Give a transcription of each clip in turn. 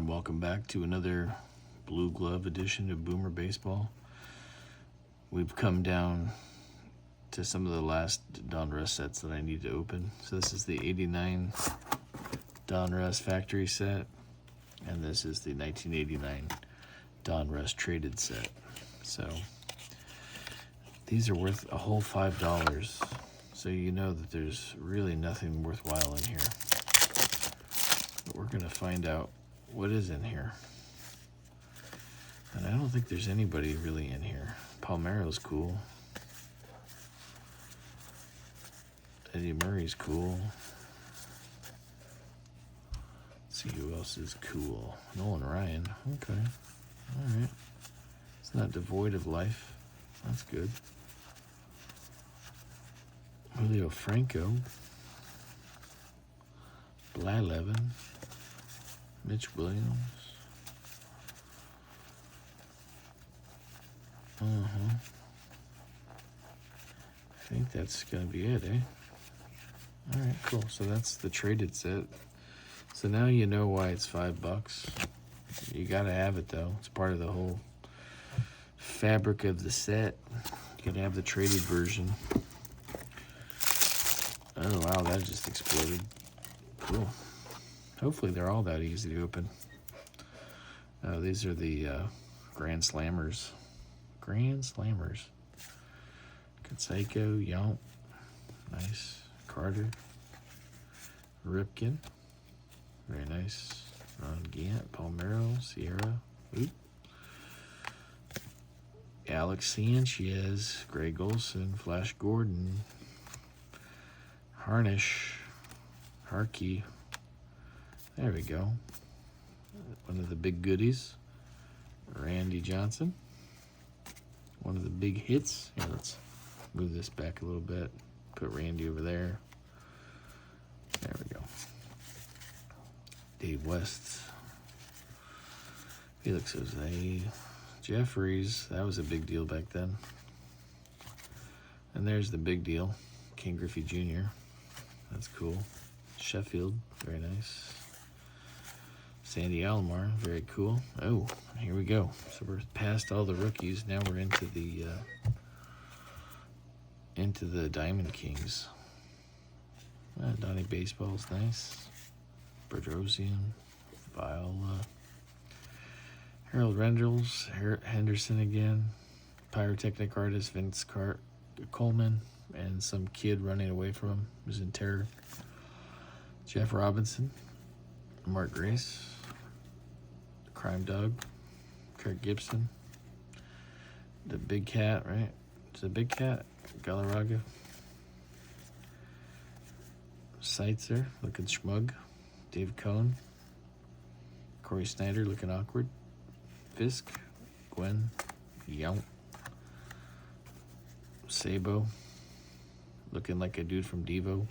and welcome back to another Blue Glove edition of Boomer Baseball. We've come down to some of the last Donruss sets that I need to open. So this is the 89 Donruss factory set, and this is the 1989 Donruss traded set. So these are worth a whole $5, so you know that there's really nothing worthwhile in here. But we're gonna find out what is in here. And I don't think there's anybody really in here. Palmeiro's cool. Eddie Murray's cool. Let's see who else is cool. Nolan Ryan. Okay. Alright. It's not devoid of life. That's good. Julio Franco. Blyleven. Mitch Williams. I think that's gonna be it, eh? Alright, cool. So that's the traded set. So now you know why it's $5. You gotta have it though. It's part of the whole fabric of the set. You gotta have the traded version. Oh wow, that just exploded. Cool. Hopefully they're all that easy to open. Oh, these are the Grand Slammers. Grand Slammers. Canseco, Yount. Nice. Carter. Ripken. Very nice. Ron Gant. Palmeiro. Sierra. Oop. Alex Sanchez. Greg Olson. Flash Gordon. Harnish. Harkey. There we go. One of the big goodies. Randy Johnson. One of the big hits. Here, let's move this back a little bit. Put Randy over there. There we go. Dave West. Felix Jose. Jeffries. That was a big deal back then. And there's the big deal. King Griffey Jr. That's cool. Sheffield. Very nice. Sandy Alomar, very cool. Oh, here we go. So we're past all the rookies. Now we're into the Diamond Kings. Donnie Baseball's nice. Bedrosian, Viola, Harold Rendels, Henderson again, Pyrotechnic Artist Vince Coleman, and some kid running away from him who's in terror. Jeff Robinson, Mark Grace. Crime Dog, Kirk Gibson, the Big Cat, right? It's a Big Cat, Galarraga, Seitzer, looking schmug, Dave Cohn, Corey Snyder, looking awkward, Fisk, Gwen, Yount, Sabo, looking like a dude from Devo,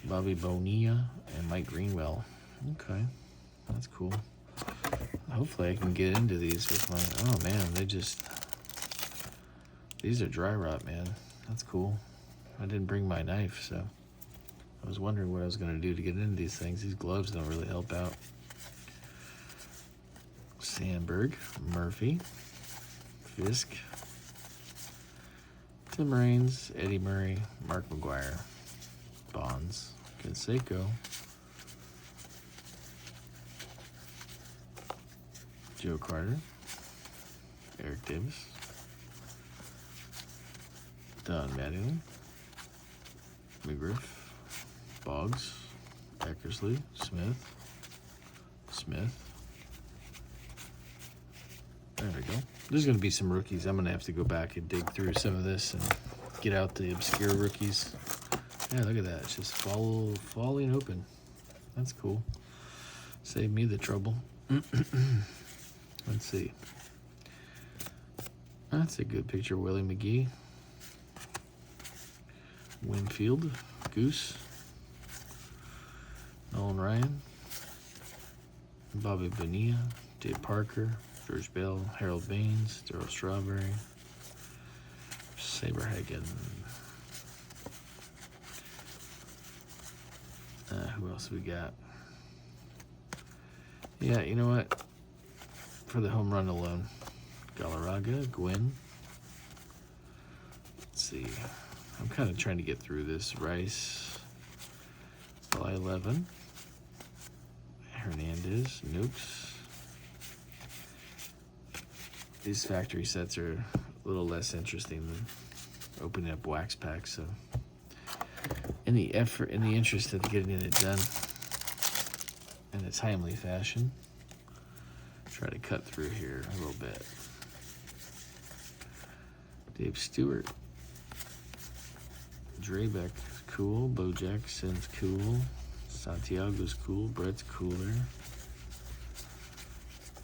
Bobby Bonilla, and Mike Greenwell. Okay. That's cool. Hopefully I can get into these with my... Oh, man, these are dry rot, man. That's cool. I didn't bring my knife, so I was wondering what I was going to do to get into these things. These gloves don't really help out. Sandberg, Murphy, Fisk, Tim Raines, Eddie Murray, Mark McGuire, Bonds, Canseco, Joe Carter, Eric Davis, Don Mattingly, McGriff, Boggs, Eckersley, Smith. There we go. There's going to be some rookies. I'm going to have to go back and dig through some of this and get out the obscure rookies. Yeah, look at that. It's just falling open. That's cool. Save me the trouble. Let's see. That's a good picture. Willie McGee. Winfield. Goose. Nolan Ryan. Bobby Bonilla. Dave Parker. George Bell. Harold Baines. Darryl Strawberry. Saberhagen. Who else we got? Yeah, you know what? For the home run alone, Galarraga, Gwynn. Let's see. I'm kind of trying to get through this. Rice, July 11. Hernandez, Nukes. These factory sets are a little less interesting than opening up wax packs. So, in the interest of getting it done in a timely fashion, try to cut through here a little bit. Dave Stewart, Drabeck, cool. Bo Jackson's cool. Santiago's cool. Brett's cooler.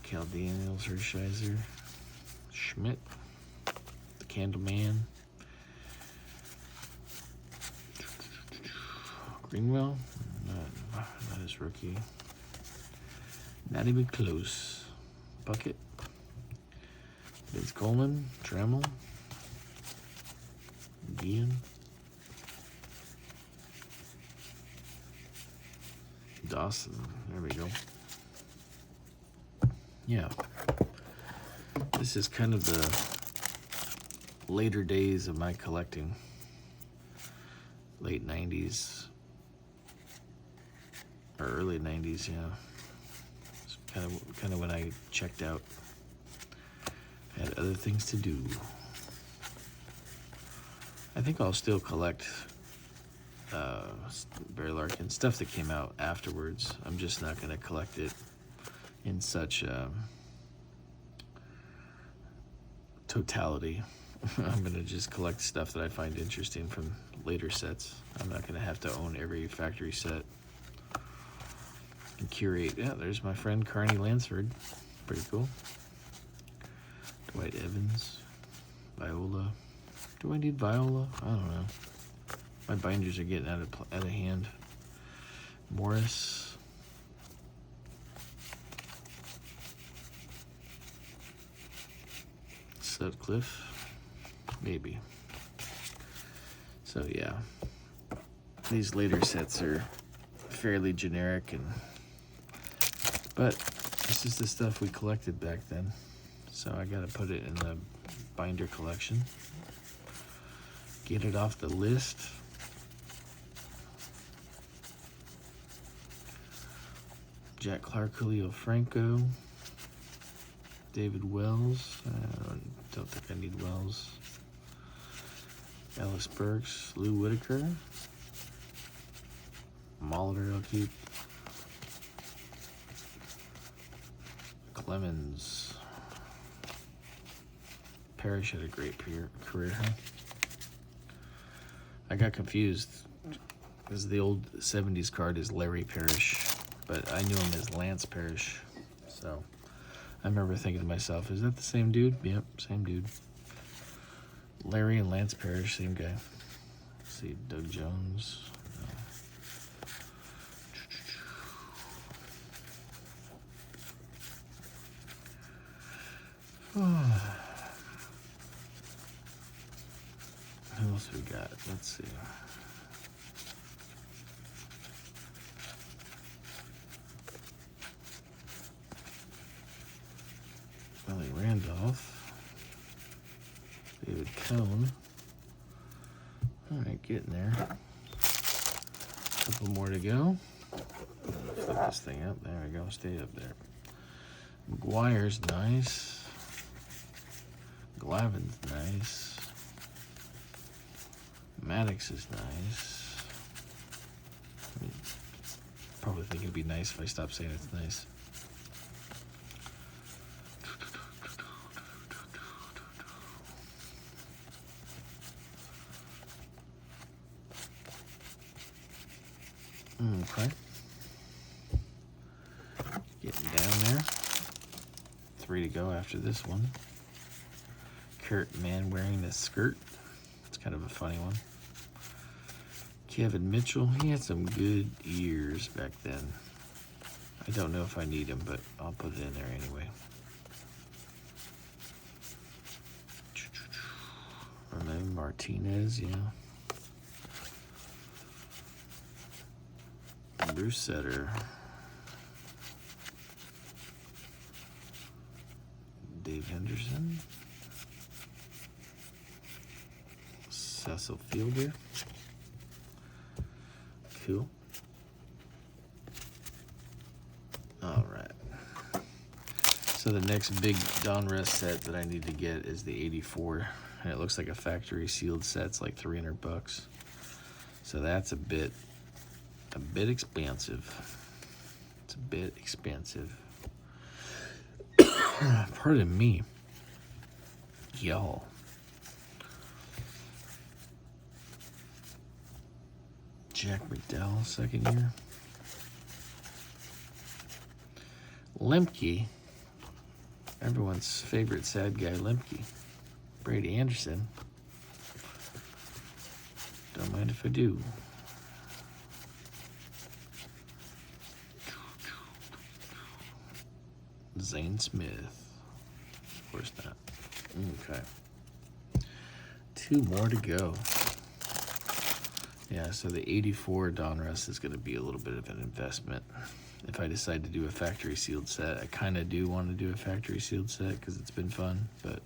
Cal Daniels, Hershiser, Schmidt, the Candleman, Greenwell, not his rookie. Not even close. Bucket, Vince Coleman, Dremel, Guillen, Dawson. There we go. Yeah. This is kind of the later days of my collecting. Late 90s. Or early 90s, yeah. It's kind of when I checked out. Had other things to do. I think I'll still collect Barry Larkin stuff that came out afterwards. I'm just not going to collect it in such totality. I'm going to just collect stuff that I find interesting from later sets. I'm not going to have to own every factory set and curate. Yeah, there's my friend Carney Lansford. Pretty cool. Dwight Evans, Viola. Do I need Viola? I don't know. My binders are getting out of hand. Morris. Sutcliffe. Maybe. So yeah. These later sets are fairly generic, but this is the stuff we collected back then. So I gotta put it in the binder collection. Get it off the list. Jack Clark, Julio Franco, David Wells. I don't think I need Wells. Ellis Burks, Lou Whitaker, Molitor I'll keep. Clemens. Parrish had a great career, huh? I got confused because the old 70s card is Larry Parrish, but I knew him as Lance Parrish. So I remember thinking to myself, is that the same dude? Yep, same dude. Larry and Lance Parrish, same guy. Let's see, Doug Jones. Who else we got? Let's see. Willie Randolph. David Cone. Alright, getting there. Couple more to go. Flip this thing up. There we go. Stay up there. McGuire's nice. Glavin's nice. Maddox is nice. Probably think it'd be nice if I stopped saying it's nice. Okay. Getting down there. 3 to go after this one. Kurt Man wearing this skirt. It's kind of a funny one. Kevin Mitchell. He had some good ears back then. I don't know if I need him, but I'll put it in there anyway. Remember Martinez, yeah. Bruce Setter. Anderson. Cecil Fielder. Cool. All right. So the next big Donruss set that I need to get is the 84. And it looks like a factory sealed set. It's like $300. So that's a bit expensive. It's a bit expensive. Pardon me. Y'all. Jack McDowell, second year. Lemke. Everyone's favorite sad guy, Lemke. Brady Anderson. Don't mind if I do. Zane Smith. Of course not. Okay. 2 more to go. Yeah, so the 84 Donruss is going to be a little bit of an investment. If I decide to do a factory sealed set, I kind of do want to do a factory sealed set because it's been fun, but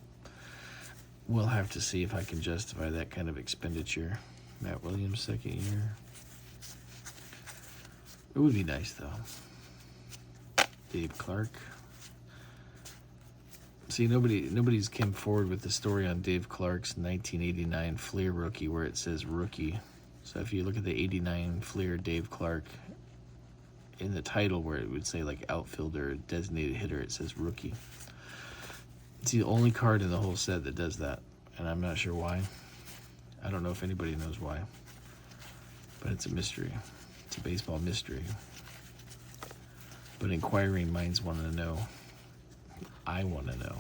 we'll have to see if I can justify that kind of expenditure. Matt Williams, second year. It would be nice, though. Dave Clark. See, nobody's come forward with the story on Dave Clark's 1989 Fleer rookie where it says rookie. So if you look at the 89 Fleer Dave Clark, in the title where it would say like outfielder or designated hitter, it says rookie. It's the only card in the whole set that does that, and I'm not sure why. I don't know if anybody knows why, but it's a mystery. It's a baseball mystery. But inquiring minds want to know. I want to know.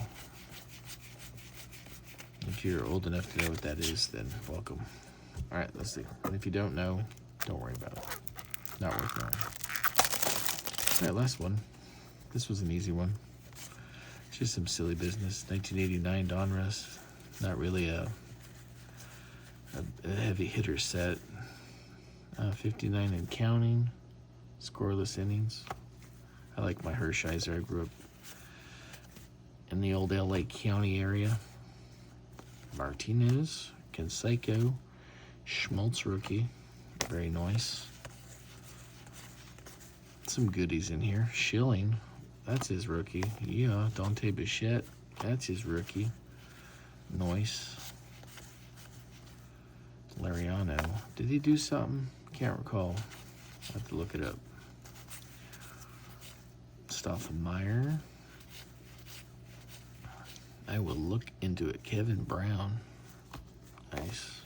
If you're old enough to know what that is, then welcome. All right, let's see. And if you don't know, don't worry about it. Not worth knowing. All right, last one. This was an easy one. It's just some silly business. 1989 Donruss. Not really a heavy hitter set. 59 and counting. Scoreless innings. I like my Hershiser. I grew up in the old LA County area. Martinez, Canseco, Schmaltz rookie, very nice. Some goodies in here. Schilling, that's his rookie. Yeah, Dante Bichette, that's his rookie. Nice. Lariano, did he do something? Can't recall. I'll have to look it up. Stoffmeyer. I will look into it. Kevin Brown. Nice.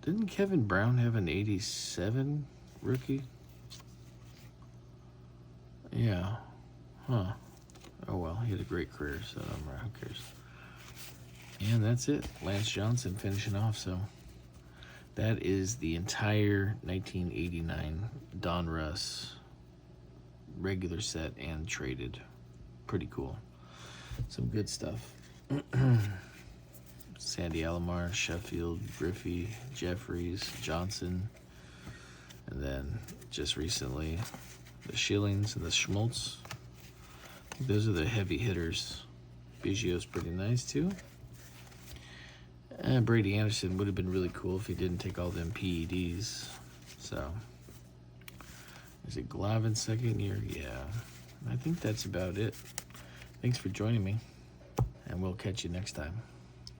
Didn't Kevin Brown have an 87 rookie? Yeah. Huh. Oh well, he had a great career, so who cares? And that's it. Lance Johnson finishing off, so that is the entire 1989 Donruss regular set and traded. Pretty cool. Some good stuff. Sandy Alomar, Sheffield, Griffey, Jeffries, Johnson, and then just recently the Schillings and the Schmaltz. Those are the heavy hitters. Biggio's pretty nice too. And Brady Anderson would have been really cool if he didn't take all them PEDs. So, is it Glavin second year? Yeah. I think that's about it. Thanks for joining me, and we'll catch you next time.